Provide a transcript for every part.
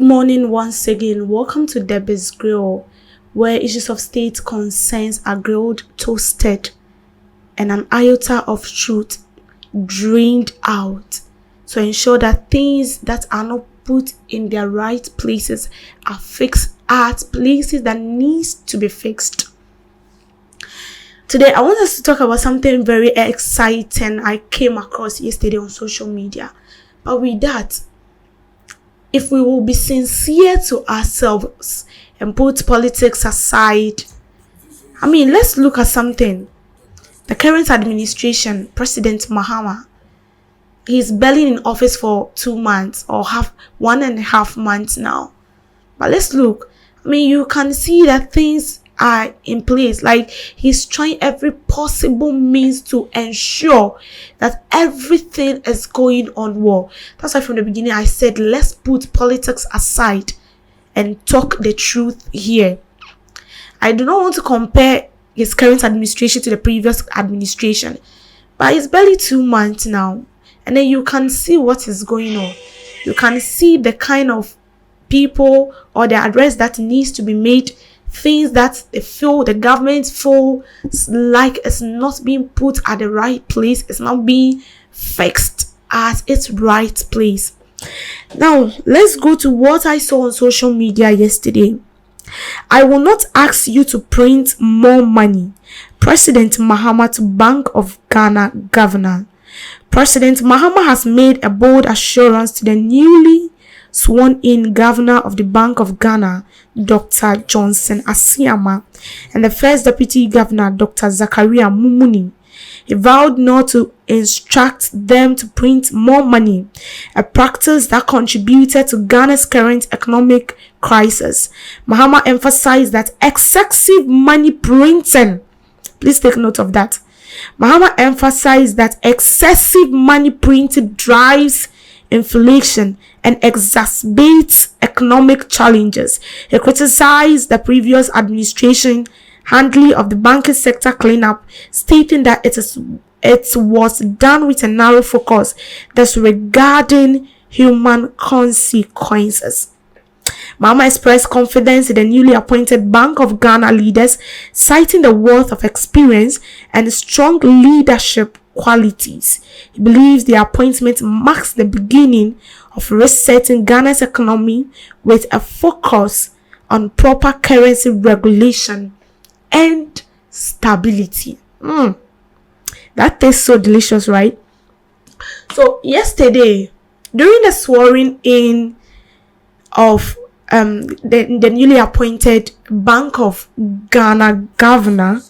morning once again. Welcome to Debbie's Grill, where issues of state concerns are grilled, toasted, and an iota of truth drained out to ensure that things that are not put in their right places are fixed at places that needs to be fixed. Today, I want us to talk about something very exciting I came across yesterday on social media. But with that, if we will be sincere to ourselves and put politics aside, let's look at something. The current administration, President Mahama, he's barely in office for 2 months or 1.5 months now. But let's look. You can see that things are in place. Like, he's trying every possible means to ensure that everything is going on well. That's why from the beginning I said, let's put politics aside and talk the truth here. I do not want to compare his current administration to the previous administration, but it's barely 2 months now, and then you can see what is going on. You can see the kind of people or the address that needs to be made, things that the government feel like it's not being put at the right place, it's not being fixed at its right place. Now, let's go to what I saw on social media yesterday. I will not ask you to print more money. President Mahama to Bank of Ghana governor. President Mahama has made a bold assurance to the newly sworn-in governor of the Bank of Ghana, Dr. Johnson Asiama, and the first deputy governor, Dr. Zakaria Mumuni. He vowed not to instruct them to print more money, a practice that contributed to Ghana's current economic crisis. Mahama emphasized that excessive money printing, please take note of that. Mahama emphasized that excessive money printing drives inflation and exacerbates economic challenges. He criticized the previous administration handling of the banking sector cleanup, stating that it was done with a narrow focus, disregarding human consequences. Mahama expressed confidence in the newly appointed Bank of Ghana leaders, citing the wealth of experience and strong leadership qualities. He believes the appointment marks the beginning of resetting Ghana's economy with a focus on proper currency regulation and stability. That tastes so delicious, right? So yesterday, during the swearing in of the newly appointed Bank of Ghana governor,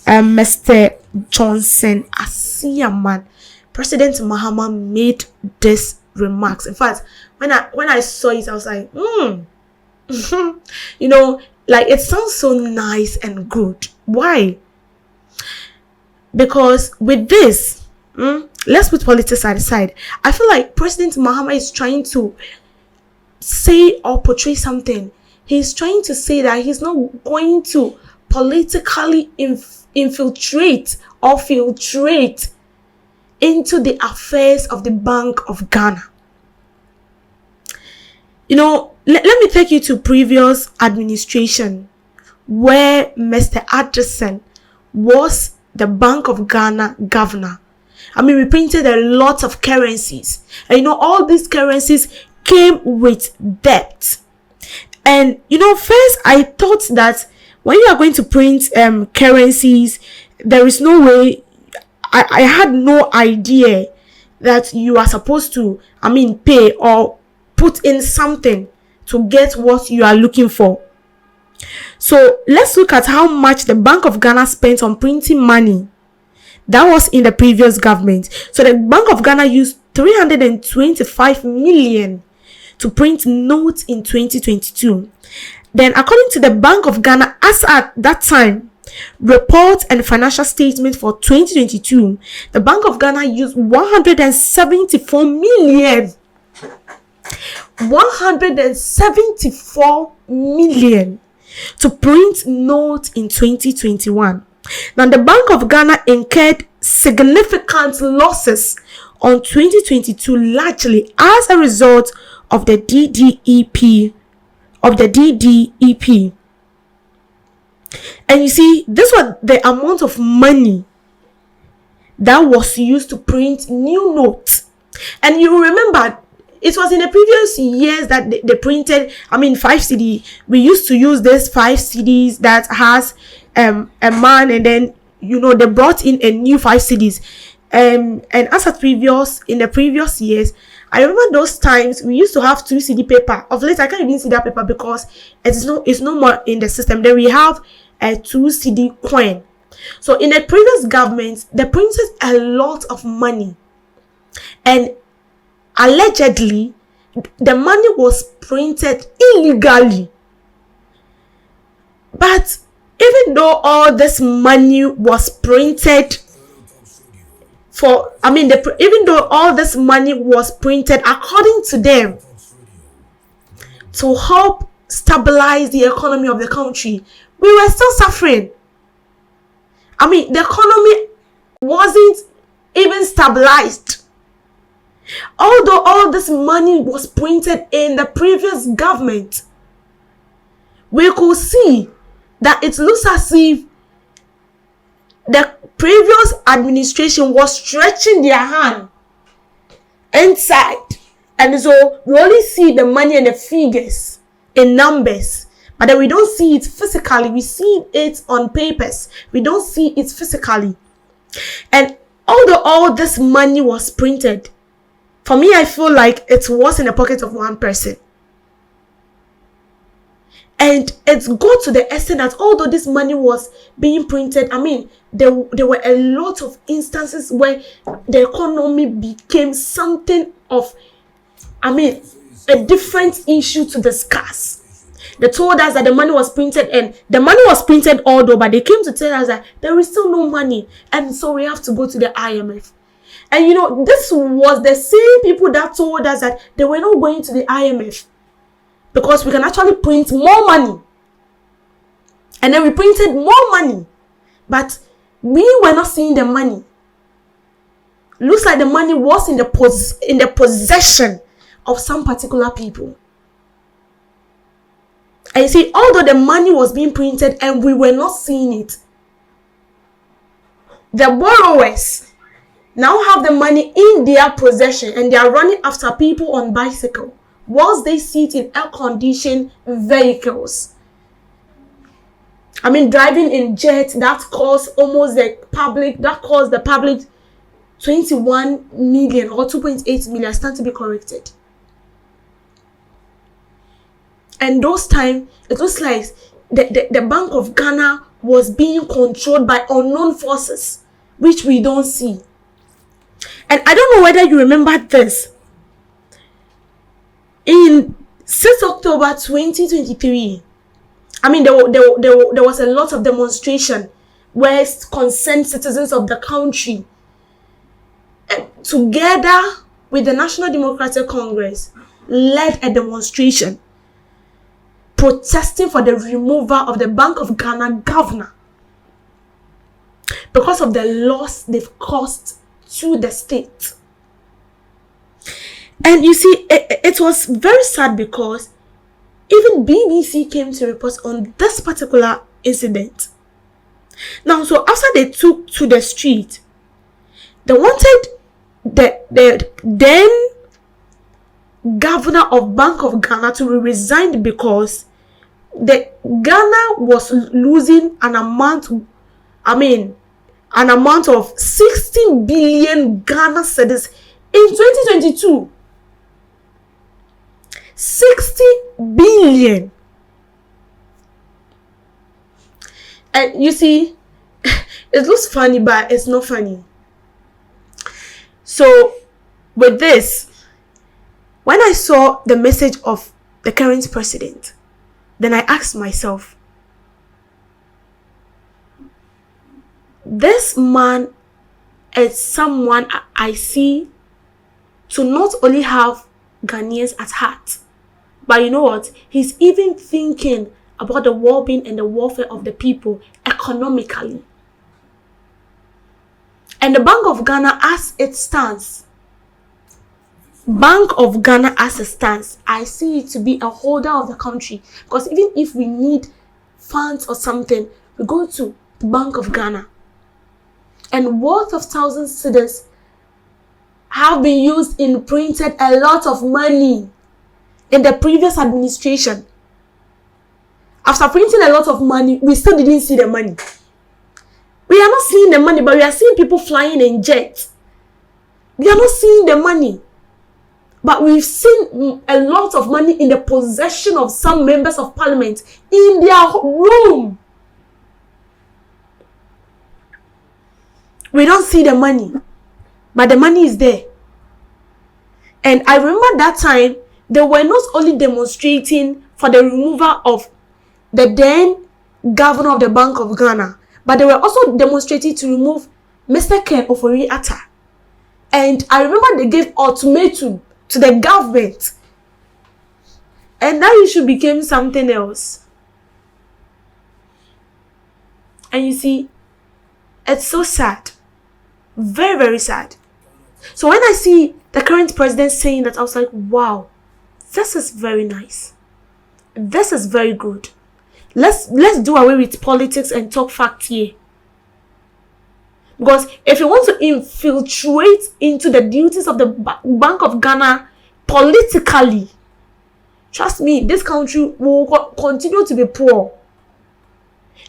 Mr. Johnson Asiama, President Mahama made this remarks. In fact, when I saw it, I was like, it sounds so nice and good. Why? Because with this, let's put politics aside. I feel like President Mahama is trying to say or portray something. He's trying to say that he's not going to politically infiltrate or filtrate into the affairs of the Bank of Ghana. Let me take you to previous administration where Mr. Addison was the Bank of Ghana governor. We printed a lot of currencies, and all these currencies came with debt. And first I thought that when you are going to print currencies, there is no way. I had no idea that you are supposed to pay or put in something to get what you are looking for. So let's look at how much the Bank of Ghana spent on printing money. That was in the previous government. So the Bank of Ghana used 325 million to print notes in 2022. Then, according to the Bank of Ghana, as at that time, report and financial statement for 2022, the Bank of Ghana used 174 million. 174 million to print notes in 2021. Now, the Bank of Ghana incurred significant losses on 2022, largely as a result of the DDEP. And you see, this was the amount of money that was used to print new notes. And you remember, it was in the previous years that they printed, 5 CD. We used to use this 5 CDs that has a man, and then they brought in a new 5 CDs. And as in the previous years, I remember those times we used to have 2 CD paper. Of late, I can't even see that paper because it's no more in the system. Then we have a 2 CD coin. So in the previous government, they printed a lot of money, and allegedly the money was printed illegally. But even though all this money was printed even though all this money was printed according to them to help stabilize the economy of the country, we were still suffering. The economy wasn't even stabilized. Although all this money was printed in the previous government, we could see that it looks as if the previous administration was stretching their hand inside. And so we only see the money and the figures in numbers, but then we don't see it physically. We see it on papers. We don't see it physically. And although all this money was printed, for me, I feel like it was in the pocket of one person. And it's got to the extent that although this money was being printed, there were a lot of instances where the economy became something of, a different issue to discuss. They told us that the money was printed, and the money was printed although, but they came to tell us that there is still no money, and so we have to go to the IMF. And this was the same people that told us that they were not going to the IMF because we can actually print more money. And then we printed more money, but we were not seeing the money. Looks like the money was in the possession of some particular people. And you see, although the money was being printed and we were not seeing it, the borrowers now have the money in their possession, and they are running after people on bicycle whilst they sit in air-conditioned vehicles. Driving in jets that cost the public 21 million or 2.8 million, stand to be corrected. And those times, it looks like the Bank of Ghana was being controlled by unknown forces, which we don't see. And I don't know whether you remember this. In 6 October 2023, there was a lot of demonstration where concerned citizens of the country, together with the National Democratic Congress, led a demonstration protesting for the removal of the Bank of Ghana governor because of the loss they've caused to the state. And you see, it was very sad because even BBC came to report on this particular incident. Now, so after they took to the street, they wanted the then governor of Bank of Ghana to be resigned because the Ghana was losing an amount of 16 billion Ghana cedis in 2022. 60 billion. And you see, it looks funny, but it's not funny. So with this, when I saw the message of the current president, then I asked myself, this man is someone I see to not only have Ghanaians at heart, but you know what? He's even thinking about the well-being and the welfare of the people economically. And the Bank of Ghana, as it stands, Bank of Ghana as it stands, I see it to be a holder of the country, because even if we need funds or something, we go to the Bank of Ghana. And worth of thousands cedis have been used in printed a lot of money in the previous administration. After printing a lot of money, we still didn't see the money. We are not seeing the money, but we are seeing people flying in jets. We are not seeing the money. But we've seen a lot of money in the possession of some members of parliament in their room. We don't see the money, but the money is there. And I remember that time, they were not only demonstrating for the removal of the then governor of the Bank of Ghana, but they were also demonstrating to remove Mr. Ken Ofori-Atta. And I remember they gave ultimatum to the government. And that issue became something else. And you see, it's so sad. Very, very sad. So when I see the current president saying that, I was like, wow, this is very nice. This is very good. Let's do away with politics and talk facts here. Because if you want to infiltrate into the duties of the Bank of Ghana politically, trust me, this country will continue to be poor.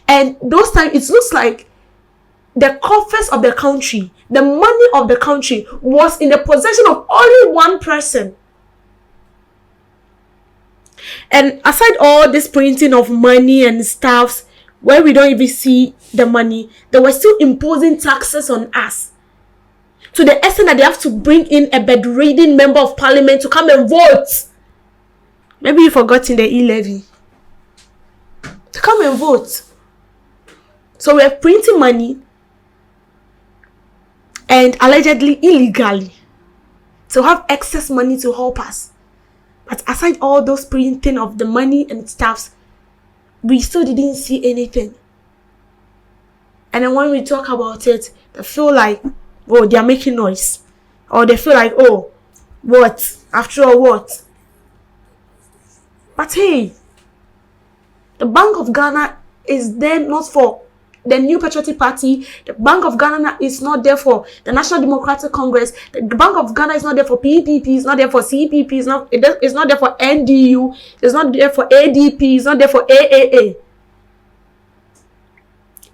And those times, it looks like the coffers of the country, the money of the country was in the possession of only one person. And aside all this printing of money and stuffs, where we don't even see the money, they were still imposing taxes on us. To the extent that they have to bring in a bedridden member of parliament to come and vote. Maybe you forgot in the e-levy. To come and vote. So we're printing money, and allegedly illegally, to have excess money to help us. But aside all those printing of the money and stuffs, we still didn't see anything. And then when we talk about it, they feel like, oh, they are making noise. Or they feel like, oh, what? After all, what? But hey, the Bank of Ghana is there not for the New Patriotic Party. The Bank of Ghana is not there for the National Democratic Congress. The Bank of Ghana is not there for PPP. It's not there for CPP. It's not there for NDU. It's not there for ADP. It's not there for AAA.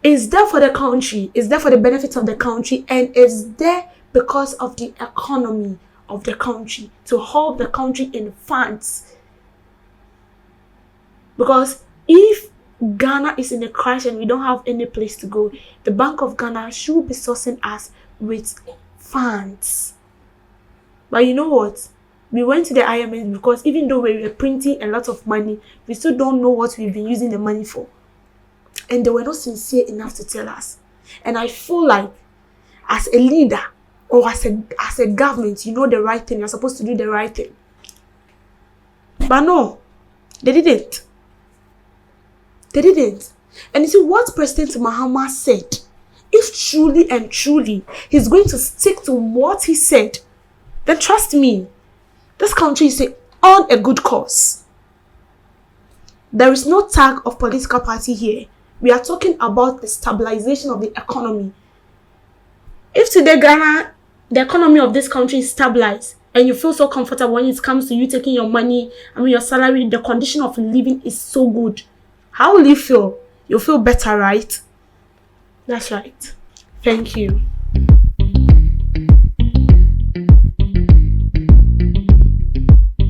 It's there for the country. It's there for the benefits of the country. And it's there because of the economy of the country, to hold the country in funds. Because if Ghana is in a crash and we don't have any place to go, the Bank of Ghana should be sourcing us with funds. But you know what? We went to the IMF because even though we were printing a lot of money, we still don't know what we've been using the money for. And they were not sincere enough to tell us. And I feel like as a leader or as a government, you know the right thing. You're supposed to do the right thing. But no, they didn't. They didn't. And you see what President Mahama said, if truly and truly he's going to stick to what he said, then trust me, this country is on a good course. There is no tag of political party here. We are talking about the stabilization of the economy. If today Ghana, the economy of this country is stabilized, and you feel so comfortable when it comes to you taking your money, your salary, the condition of living is so good, how will you feel? You'll feel better, right? That's right. Thank you.